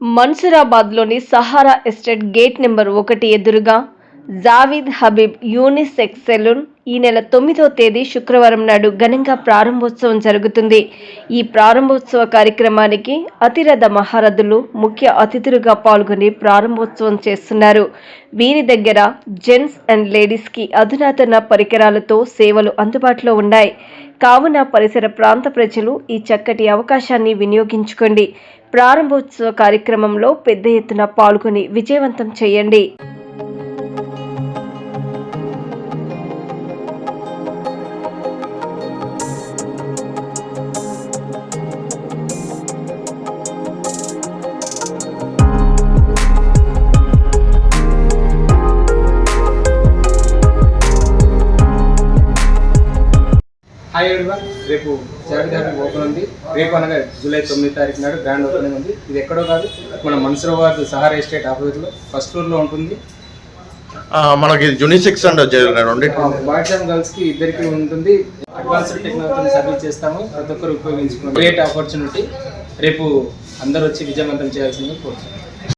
మన్సూరాబాద్లోని Sahara estate gate number 1 ఎదురుగా Javed Habib unisex salon ఈ నెల 9వ తేదీ శుక్రవారం నాడు ఘనంగా ప్రారంభోత్సవం జరుగుతుంది. ఈ ప్రారంభోత్సవ కార్యక్రమానికి అతిరథ మహారథులు ముఖ్య అతిథులుగా పాల్గొని ప్రారంభోత్సవం చేస్తున్నారు. వీరి దగ్గర జెంట్స్ అండ్ లేడీస్కి అధునాతన పరికరాలతో సేవలు అందుబాటులో ఉన్నాయి. కావున పరిసర ప్రాంత ప్రజలు ఈ చక్కటి అవకాశాన్ని వినియోగించుకోండి. ప్రారంభోత్సవ కార్యక్రమంలో పెద్ద ఎత్తున పాల్గొని విజయవంతం చేయండి. హాయ్ ఎవ్రీవన్, రేపు జావీద్ హబీబ్ ఓపెన్ ఉంది. రేపు అనగా జూలై 9వ తారీఖు నాడు గ్రాండ్ ఓపెనింగ్ ఉంది. ఇది ఎక్కడో కాదు, మన మన్సూరాబాద్ సహారా ఎస్టేట్ ఆపోజిట్లో ఫస్ట్ ఫ్లోర్లో ఉంటుంది. మనకి యూనిసెక్స్ అండ్ బాయ్స్ అండ్ గర్ల్స్కి ఇద్దరికి ఉంటుంది. అడ్వాన్స్డ్ టెక్నాలజీని సర్వీస్ చేస్తాము, ప్రతి ఒక్కరు ఉపయోగించుకోండి. Great opportunity. రేపు అందరూ వచ్చి విజయవంతం చేయాల్సింది కోరుతున్నాను.